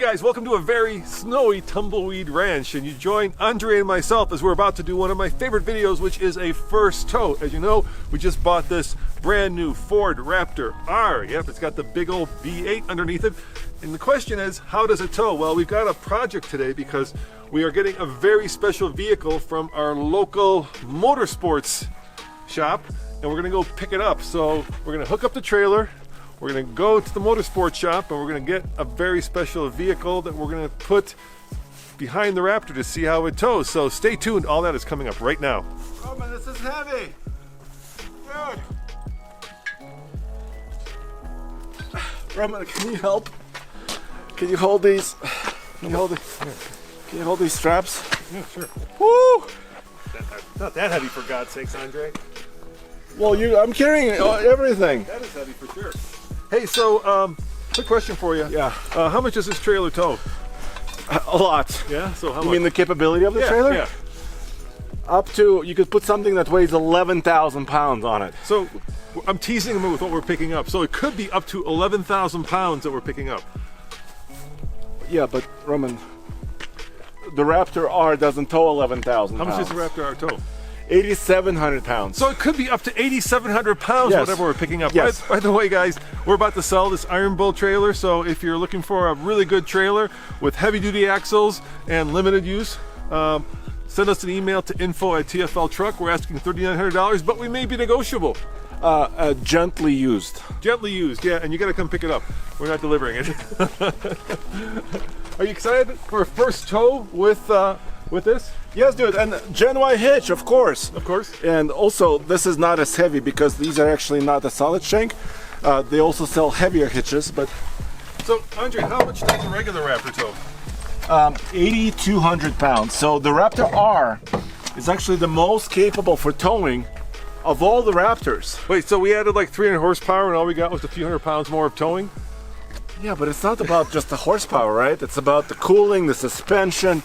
guys, welcome to a very snowy Tumbleweed Ranch, and you join Andre and myself as we're about to do one of my favorite videos, which is a first tow. As you know, we just bought this brand new Ford Raptor R. Yep, it's got the big old V8 underneath it. And the question is, how does it tow? Well, we've got a project today because we are getting a very special vehicle from our local motorsports shop, and we're gonna go pick it up. So we're gonna hook up the trailer. We're gonna go to the motorsports shop and we're gonna get a very special vehicle that we're gonna put behind the Raptor to see how it tows. So stay tuned, all that is coming up right now. Roman, this is heavy. Dude. Roman, can you help? Can you hold these? Can you hold these straps? Yeah, sure. Woo! Not that heavy, for God's sakes, Andre. Well, I'm carrying everything. That is heavy for sure. Hey, so quick question for you. Yeah. How much does this trailer tow? A lot. Yeah. So how You much? mean the capability of the trailer? Yeah. Up to, you could put something that weighs 11,000 pounds on it. So I'm teasing them with what we're picking up. So it could be up to 11,000 pounds that we're picking up. Yeah, but Roman, the Raptor R doesn't tow 11,000 How pounds. much does the Raptor R tow? 8,700 pounds. So it could be up to 8,700 pounds, Yes. whatever we're picking up. Yes. By the way, guys, we're about to sell this Iron Bull trailer. So if you're looking for a really good trailer with heavy-duty axles and limited use, send us an email to info@TFL Truck. We're asking $3,900, but we may be negotiable. Gently used. Gently used, yeah, and you got to come pick it up. We're not delivering it. Are you excited for a first tow with this? Yes, dude, and Gen Y hitch, of course. Of course. And also, this is not as heavy because these are actually not a solid shank. They also sell heavier hitches, but So, Andre, how much does a regular Raptor tow? 8,200 pounds. So the Raptor R is actually the most capable for towing of all the Raptors. Wait, so we added like 300 horsepower and all we got was a few hundred pounds more of towing? Yeah, but it's not about just the horsepower, right? It's about the cooling, the suspension,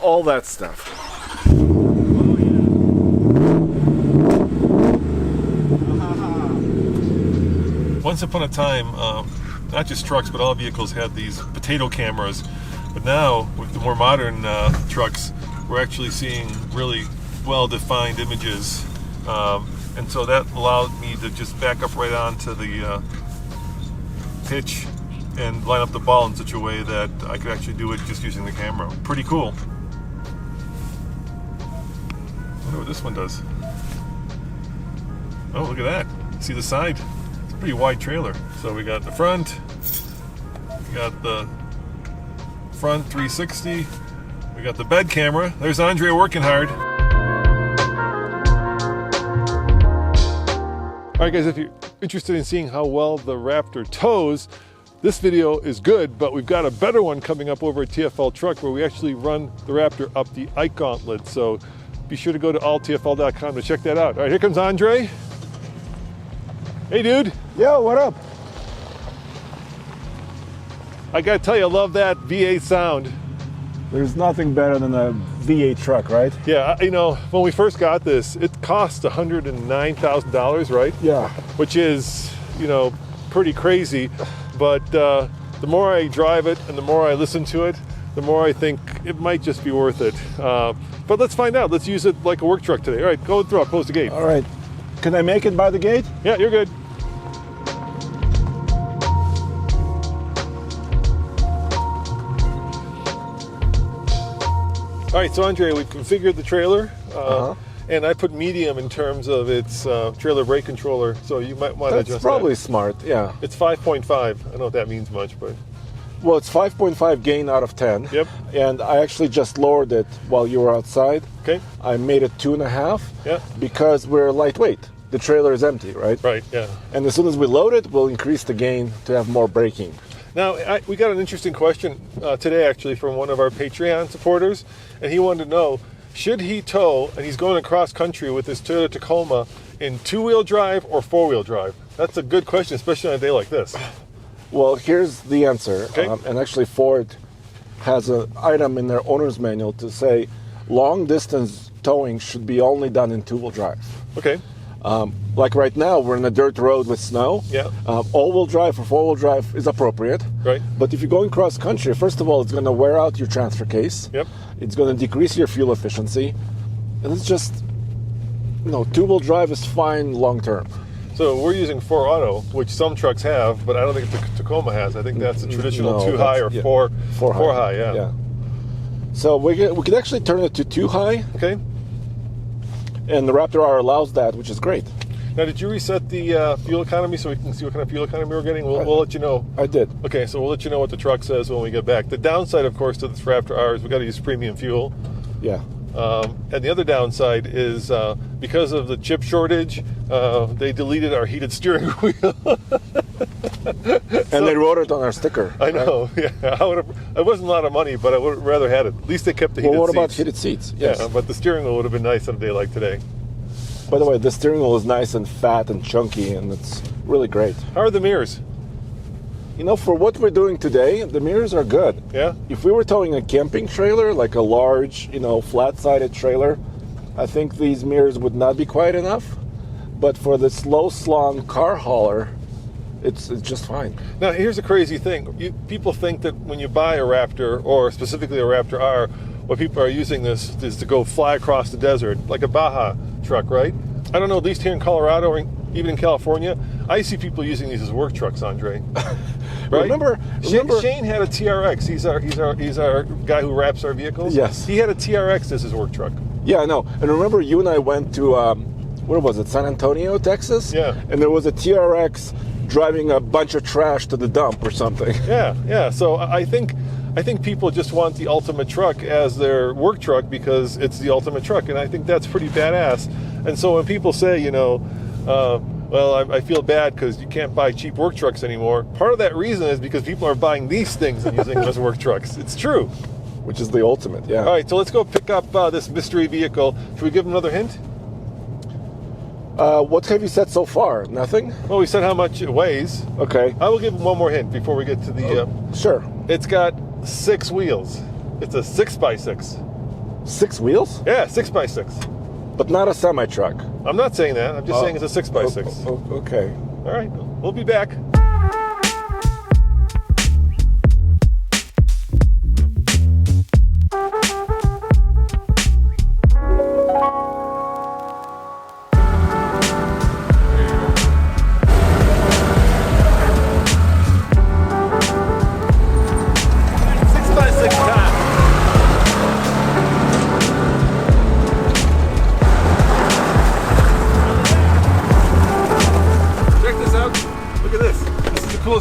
all that stuff. Once upon a time, not just trucks, but all vehicles had these potato cameras. But now, with the more modern trucks, we're actually seeing really well-defined images. And so that allowed me to just back up right onto the hitch and line up the ball in such a way that I could actually do it just using the camera. Pretty cool. I wonder what this one does. Oh, look at that. See the side? It's a pretty wide trailer. So we got the front, we got the front 360, we got the bed camera. There's Andre working hard. Alright guys, if you're interested in seeing how well the Raptor tows, this video is good, but we've got a better one coming up over at TFL Truck where we actually run the Raptor up the Ike Gauntlet. So be sure to go to alltfl.com to check that out. Alright, here comes Andre. Hey dude. Yo, what up? I gotta tell you, I love that V8 sound. There's nothing better than a V8 truck, right? Yeah, you know, when we first got this, it cost $109,000, right? Yeah. Which is, you know, pretty crazy. But the more I drive it and the more I listen to it, the more I think it might just be worth it. But let's find out. Let's use it like a work truck today. All right, go through. I'll close the gate. All right. Can I make it by the gate? Yeah, you're good. All right, so Andre, we've configured the trailer, and I put medium in terms of its trailer brake controller, so you might want to adjust that. That's probably smart, yeah. It's 5.5. I don't know if that means much, but... Well, it's 5.5 gain out of 10. Yep. And I actually just lowered it while you were outside. Okay. I made it 2.5. Yeah. Because we're lightweight. The trailer is empty, right? Right, yeah. And as soon as we load it, we'll increase the gain to have more braking. Now, we got an interesting question today, actually, from one of our Patreon supporters, and he wanted to know, should he tow, and he's going across country with his Toyota Tacoma, in two-wheel drive or four-wheel drive? That's a good question, especially on a day like this. Well, here's the answer. Okay. And actually, Ford has an item in their owner's manual to say long-distance towing should be only done in two-wheel drive. Okay. Like right now, we're in a dirt road with snow. Yeah. All-wheel drive or four-wheel drive is appropriate. Right. But if you're going cross-country, first of all, it's going to wear out your transfer case. Yep. It's going to decrease your fuel efficiency. And it's just, two-wheel drive is fine long-term. So we're using 4Auto, which some trucks have, but I don't think the Tacoma has. I think that's a traditional 2-high or 4-high. Yeah. So we could actually turn it to 2-high. Okay. And the Raptor R allows that, which is great. Now, did you reset the fuel economy so we can see what kind of fuel economy we're getting? We'll let you know. I did. Okay, so we'll let you know what the truck says when we get back. The downside, of course, to this Raptor R is we got to use premium fuel. Yeah. And the other downside is because of the chip shortage, they deleted our heated steering wheel. And they wrote it on our sticker. I know. Right? Yeah, it wasn't a lot of money, but I would rather had it. At least they kept the heated seats. Well, what about heated seats? Yes. Yeah, but the steering wheel would have been nice on a day like today. By the way, the steering wheel is nice and fat and chunky, and it's really great. How are the mirrors? For what we're doing today, the mirrors are good. Yeah? If we were towing a camping trailer, like a large, flat-sided trailer, I think these mirrors would not be quite enough. But for this low-slung car hauler, it's just fine. Now, here's a crazy thing. People think that when you buy a Raptor, or specifically a Raptor R, what people are using this is to go fly across the desert, like a Baja truck, right? I don't know, at least here in Colorado or even in California, I see people using these as work trucks, Andre. Right? Remember Shane had a TRX. He's our guy who wraps our vehicles. Yes. He had a TRX as his work truck. Yeah, I know. And remember, you and I went to, where was it, San Antonio, Texas? Yeah. And there was a TRX driving a bunch of trash to the dump or something. Yeah. So I think people just want the ultimate truck as their work truck because it's the ultimate truck, and I think that's pretty badass. And so when people say, well, I feel bad because you can't buy cheap work trucks anymore, part of that reason is because people are buying these things and using them as work trucks. It's true. Which is the ultimate, yeah. All right, so let's go pick up this mystery vehicle. Should we give him another hint? What have you said so far? Nothing? Well, we said how much it weighs. Okay. I will give him one more hint before we get to the... Sure. It's got 6 wheels. It's a 6x6. 6 wheels? Yeah, 6x6. But not a semi-truck. I'm not saying that. I'm just saying it's a 6x6. Okay. All right. We'll be back.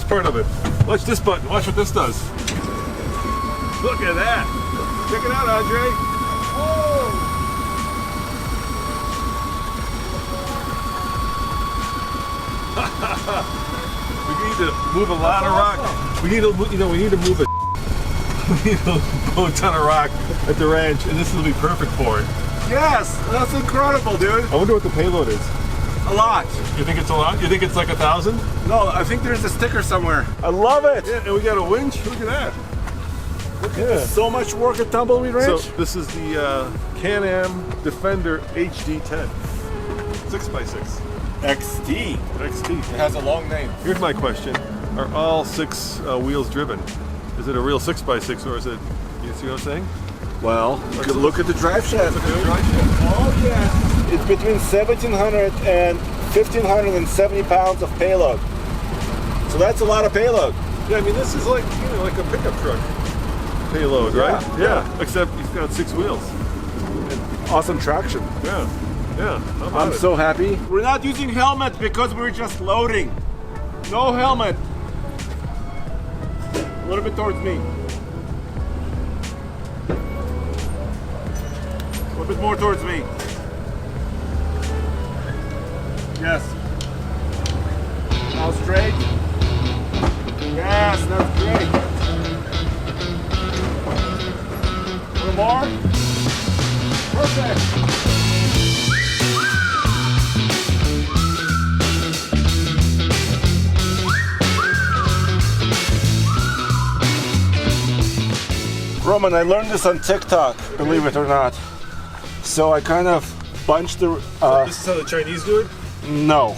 Part of it. Watch this button. Watch what this does. Look at that. Check it out, Andre. Whoa. We need to move a lot of rock. We need to move a ton of rock at the ranch, and this will be perfect for it. Yes, that's incredible, dude. I wonder what the payload is. A lot. You think it's a lot? You think it's like 1,000? No, I think there's a sticker somewhere. I love it. Yeah, and we got a winch. Look at that. So much work at Tumbleweed Ranch. So this is the Can-Am Defender HD10. 6x6. XT. XT. It has a long name. Here's my question. Are all 6 wheels driven? Is it a real 6x6 or is it, you see what I'm saying? Well, you could look at the drive shaft. Look at the drive shaft. Oh yeah. It's between 1,700 and 1,570 pounds of payload. So that's a lot of payload. Yeah, I mean this is like like a pickup truck payload, right? Yeah. Except it's got 6 wheels. And awesome traction. Yeah. I'm so happy. We're not using helmets because we're just loading. No helmet. A little bit towards me. A little bit more towards me. Yes. Now straight. Yes, that's great. A little more. Perfect. Roman, I learned this on TikTok, believe it or not. So I kind of bunched the... This is how the Chinese do it? No.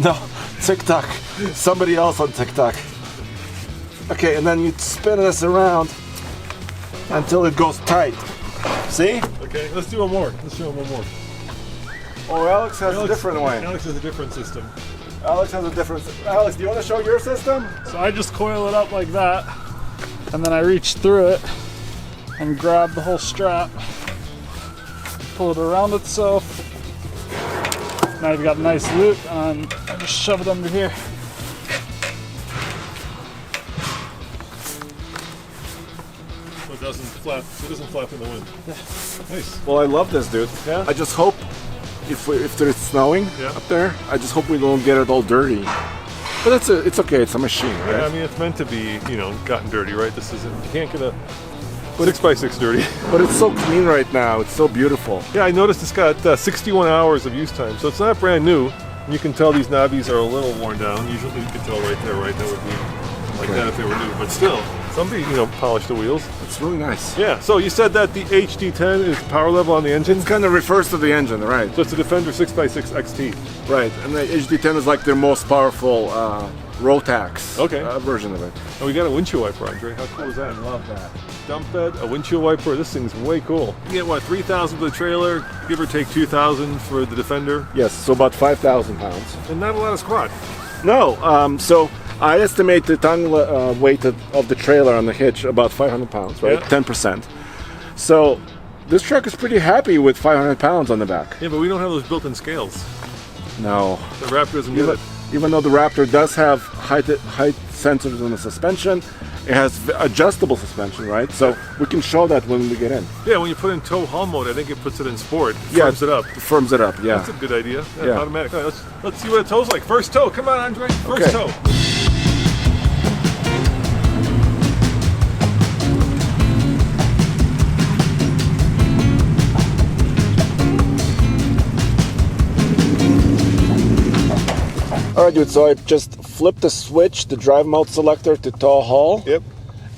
No, TikTok. Somebody else on TikTok. Okay, and then you spin this around until it goes tight. See? Okay, let's do one more. Let's do one more. Oh, Alex has a different way. Alex has a different system. Alex, do you want to show your system? So I just coil it up like that, and then I reach through it and grab the whole strap, pull it around itself. Now you've got a nice loop, and I just shove it under here. So it doesn't flap. So it doesn't flap in the wind. Yeah. Nice. Well, I love this, dude. Yeah? I just hope if there's snowing up there, I just hope we don't get it all dirty. But it's okay. It's a machine, right? Yeah, I mean, it's meant to be, gotten dirty, right? This isn't. You can't get a 6x6 dirty. But it's so clean right now. It's so beautiful. Yeah, I noticed it's got 61 hours of use time, so it's not brand new. And you can tell these knobbies are a little worn down. Usually you can tell right there, right? That would be like that if they were new. But still, somebody, polished the wheels. It's really nice. Yeah, so you said that the HD10 is the power level on the engine? It kind of refers to the engine, right? So it's a Defender 6x6 XT. Right, and the HD10 is like their most powerful Rotax version of it. And we got a windshield wiper, Andre. How cool is that? I love that. Dump bed, a windshield wiper. This thing's way cool. You get what, 3,000 for the trailer, give or take 2,000 for the Defender, Yes, so about 5,000 pounds. and not a lot of squat. No, so I estimate the tongue weight of the trailer on the hitch about 500 pounds, right? Yeah. 10%. So this truck is pretty happy with 500 pounds on the back. Yeah, but we don't have those built-in scales. No. The Raptor doesn't get it. Even though the Raptor does have height sensors in the suspension, it has adjustable suspension, right? So we can show that when we get in. Yeah, when you put in tow haul mode, I think it puts it in sport. Yeah, Firms it up. Firms it up, yeah. That's a good idea. Yeah. Automatic. All right, let's see what it tows like. First tow. Come on, Andre. First Okay. tow. All right, dude, so I just flipped the switch, the drive mode selector to tow haul. Yep.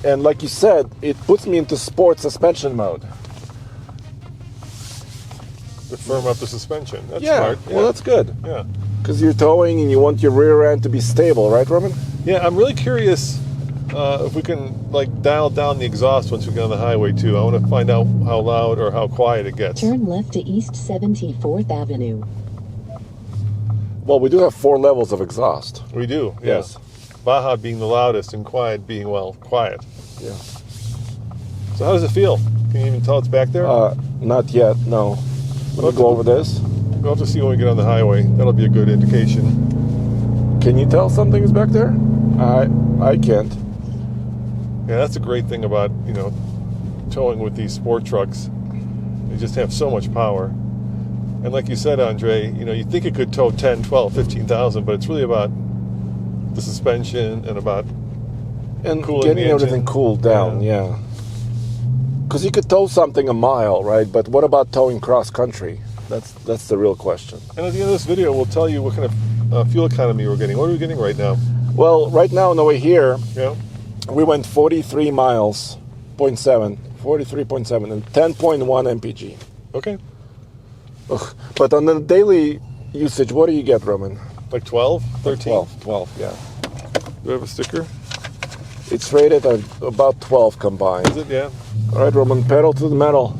And like you said, it puts me into sport suspension mode. To firm up the suspension. That's Yeah, smart. well, that's good. Yeah. Because you're towing and you want your rear end to be stable, right, Roman? Yeah, I'm really curious if we can dial down the exhaust once we get on the highway too. I want to find out how loud or how quiet it gets. Turn left to East 74th Avenue. Well, we do have 4 levels of exhaust. We do. Yes. Yeah. Baja being the loudest and quiet being, quiet. Yeah. So how does it feel? Can you even tell it's back there? Not yet, no. Let me go over this. We'll have to see when we get on the highway. That'll be a good indication. Can you tell something is back there? I can't. Yeah, that's a great thing about, towing with these sport trucks. They just have so much power. And like you said, Andre, you think it could tow 10, 12, 15,000, but it's really about the suspension and about cooling getting the everything engine. cooled down, yeah. Because you could tow something a mile, right? But what about towing cross country? That's the real question. And at the end of this video, we'll tell you what kind of fuel economy we're getting. What are we getting right now? Well, right now on the way here, Yeah. we went 43 miles, 43.7, and 10.1 mpg. Okay. Ugh. But on the daily usage, what do you get, Roman? Like 12, 13? 12, yeah. Do we have a sticker? It's rated at about 12 combined. Is it? Yeah. All right, Roman, pedal to the metal.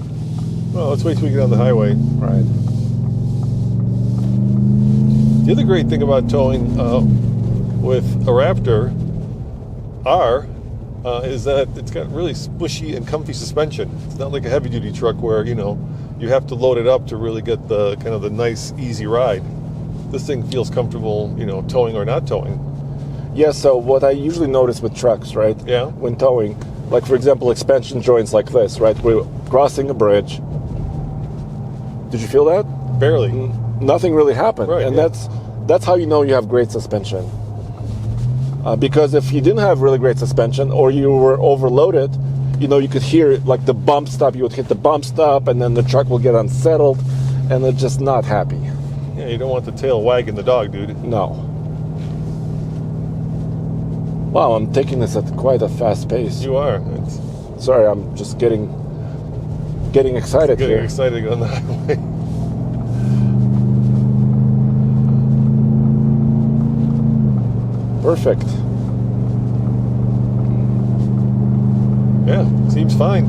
Well, let's wait till we get on the highway. Right. The other great thing about towing with a Raptor R is that it's got really squishy and comfy suspension. It's not like a heavy-duty truck where, you have to load it up to really get the kind of the nice, easy ride. This thing feels comfortable, towing or not towing. Yeah, so what I usually notice with trucks, right? Yeah. When towing, like for example, expansion joints like this, right? We're crossing a bridge. Did you feel that? Barely. Nothing really happened. Right, and yeah. that's how you know you have great suspension. Because if you didn't have really great suspension or you were overloaded, you could hear like the bump stop. You would hit the bump stop and then the truck will get unsettled and they're just not happy. Yeah, you don't want the tail wagging the dog, dude. No. Wow, I'm taking this at quite a fast pace. You are. Sorry, I'm just getting excited Getting here. excited to get on the highway. Perfect. Yeah, seems fine.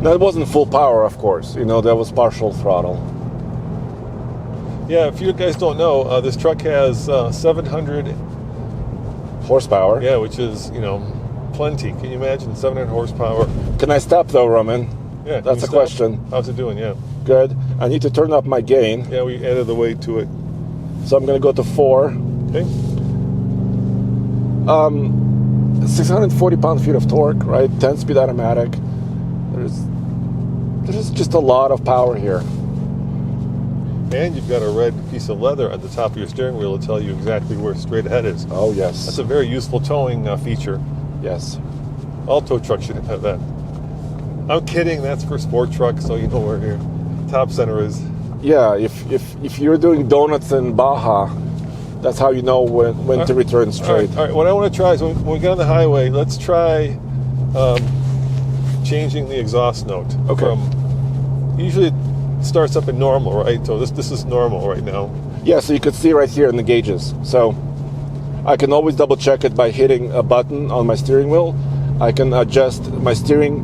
Now, it wasn't full power, of course. You know, that was partial throttle. Yeah, if you guys don't know, this truck has 700 Horsepower. Yeah, which is, plenty. Can you imagine 700 horsepower? Can I stop though, Roman? Yeah, That's a question. How's it doing? Yeah. Good. I need to turn up my gain. Yeah, we added the weight to it. So I'm going to go to 4. Okay. 640 pound-feet of torque, right? 10-speed automatic. There's just a lot of power here. And you've got a red piece of leather at the top of your steering wheel to tell you exactly where straight ahead is. Oh, yes. That's a very useful towing feature. Yes. All tow trucks should have that. I'm kidding. That's for sport trucks, so you know where your top center is. Yeah, if you're doing donuts in Baja, that's how you know when to return straight. All right. What I want to try is when we get on the highway, let's try changing the exhaust note. Okay. Usually it starts up in normal, right? So this is normal right now. Yeah, so you could see right here in the gauges. So I can always double check it by hitting a button on my steering wheel. I can adjust my steering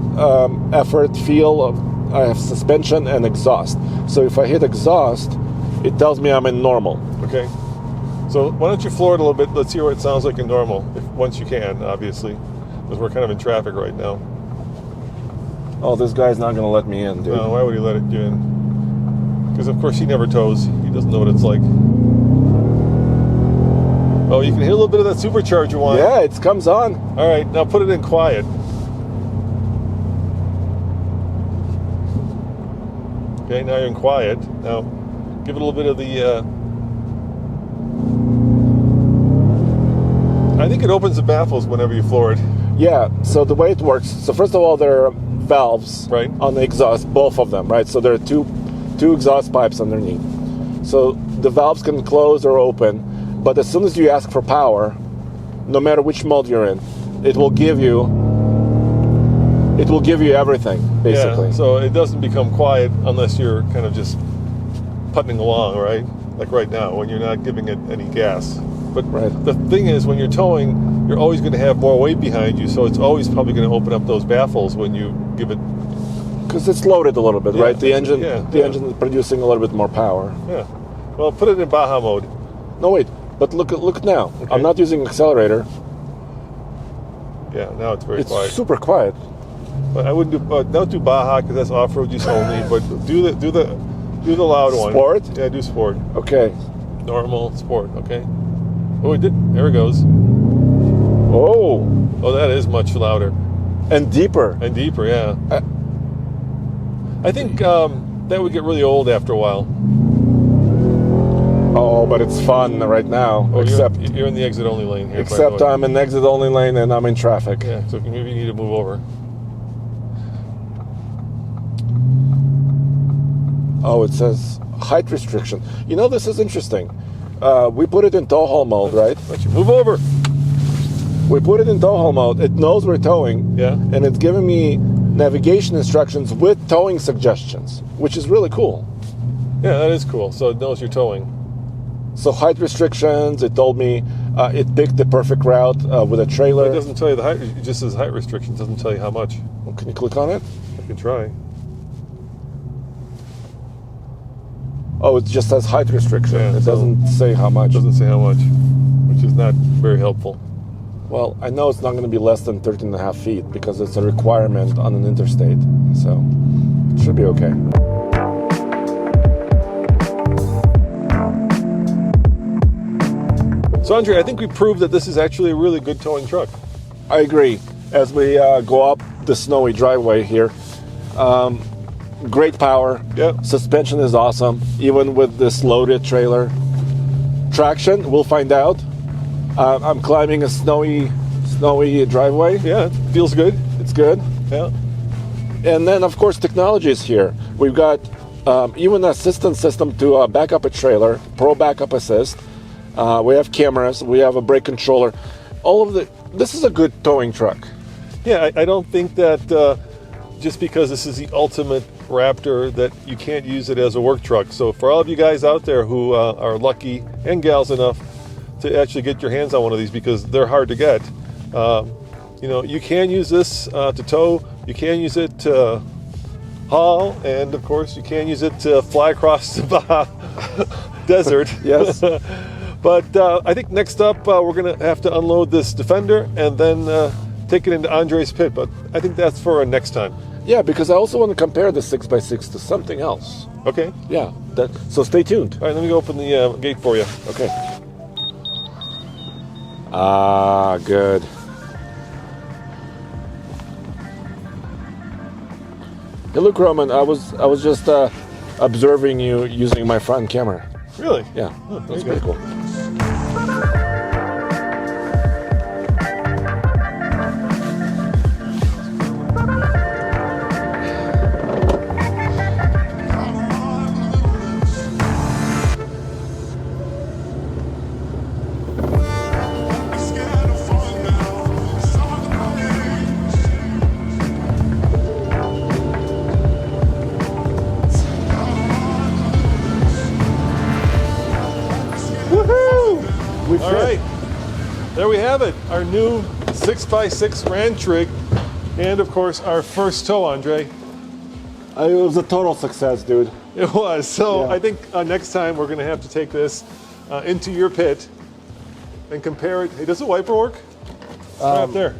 effort, feel, I have suspension and exhaust. So if I hit exhaust, it tells me I'm in normal. Okay. So why don't you floor it a little bit? Let's hear what it sounds like in normal, once you can, obviously, because we're kind of in traffic right now. Oh, this guy's not going to let me in, dude. No, why would he let you in? Because, of course, he never tows. He doesn't know what it's like. Oh, you can hear a little bit of that supercharger whine. Yeah, it comes on. All right, now put it in quiet. Okay, now you're in quiet. Now, give it a little bit of the... I think it opens the baffles whenever you floor it. Yeah, so the way it works, so first of all, there are valves Right. on the exhaust, both of them, right? So there are two exhaust pipes underneath. So the valves can close or open, but as soon as you ask for power, no matter which mode you're in, it will give you everything, basically. Yeah, so it doesn't become quiet unless you're kind of just putting along, right? Like right now, when you're not giving it any gas. But Right. the thing is, when you're towing, you're always going to have more weight behind you, so it's always probably going to open up those baffles when you give it. Because it's loaded a little bit, Yeah, right? The engine yeah. engine is producing a little bit more power. Yeah. Well, put it in Baja mode. No, wait, but look now. Okay. I'm not using accelerator. Yeah, now it's very It's quiet. super quiet. But I wouldn't do. Don't do Baja because that's off-road use only. But do the loud one. Sport? Yeah, do sport. Okay. Normal, sport. Okay. Oh, it did. There it goes. Oh, Oh, that is much louder and deeper. and deeper. Yeah. I think that would get really old after a while. Oh, but it's fun right now. Oh, except you're in the exit-only lane here. by the except way. I'm in exit-only lane and I'm in traffic. Yeah, so maybe you need to move over. Oh, it says height restriction. You know, this is interesting. We put it in tow haul mode, right? Why don't you move over? We put it in tow haul mode. It knows we're towing. Yeah. And it's giving me navigation instructions with towing suggestions, which is really cool. Yeah, that is cool. So it knows you're towing. So height restrictions, it told me it picked the perfect route with a trailer. It doesn't tell you the height. It just says height restriction. It doesn't tell you how much. Can you click on it? I can try. Oh, it just says height restriction. Yeah, it so- doesn't say how much. It doesn't say how much, which is not very helpful. Well, I know it's not going to be less than 13.5 feet because it's a requirement on an interstate. So it should be okay. So, Andre, I think we proved that this is actually a really good towing truck. I agree. As we go up the snowy driveway here, great power. Yep. Suspension is awesome, even with this loaded trailer. Traction, we'll find out. I'm climbing a snowy driveway. Yeah, it feels good. It's good. Yeah. And then, of course, technology is here. We've got even an assistance system to back up a trailer, Pro Backup Assist. We have cameras. We have a brake controller. This is a good towing truck. Yeah, I don't think that just because this is the ultimate Raptor that you can't use it as a work truck. So for all of you guys out there who are lucky and gals enough to actually get your hands on one of these, because they're hard to get, you know, you can use this to tow, you can use it to haul, and of course you can use it to fly across the desert. Yes. But I think next up we're going to have to unload this Defender and then take it into Andre's pit. But I think that's for next time. Yeah, because I also want to compare the 6x6 to something else. Okay. Yeah. So stay tuned. All right, let me go open the gate for you. Okay. Ah, good. Hey, look, Roman. I was just observing you using my front camera. Really? Yeah, Oh, that's very pretty good. cool. Woohoo! All right, there we have it. Our new 6x6 Ranch rig, and of course our first tow, Andre. It was a total success, dude. It was. So Yeah. I think next time we're going to have to take this into your pit and compare it. Hey, does the wiper work? Right up there.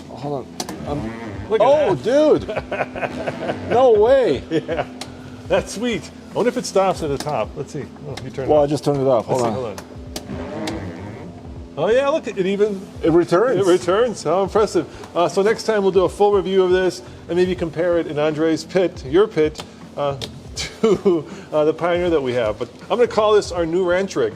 Hold on. Look at Oh, dude! No way! Yeah, that's sweet. I wonder if it stops at the top. Let's see. Oh, you turn it Well, I off. just turned it off. Let's Hold see, on. hold on. Oh yeah, look, it even It returns. it returns. How impressive. So next time we'll do a full review of this and maybe compare it in Andre's pit, your pit, to the Pioneer that we have. But I'm going to call this our new ranch rig.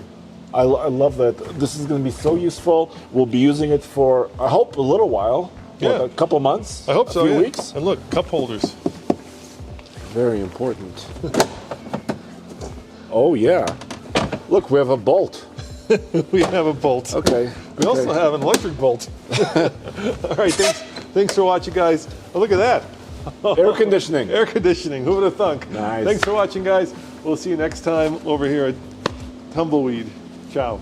I love that. This is going to be so useful. We'll be using it for, I hope, a little while. Yeah. What, a couple months? I hope so. A few Yeah. weeks? And look, cup holders. Very important. Oh, yeah. Look, we have a bolt. We have a bolt. Okay. We also have an electric bolt. All right, thanks for watching, guys. Oh, look at that. Air conditioning. Air conditioning. Who would have thunk? Nice. Thanks for watching, guys. We'll see you next time over here at Tumbleweed. Ciao.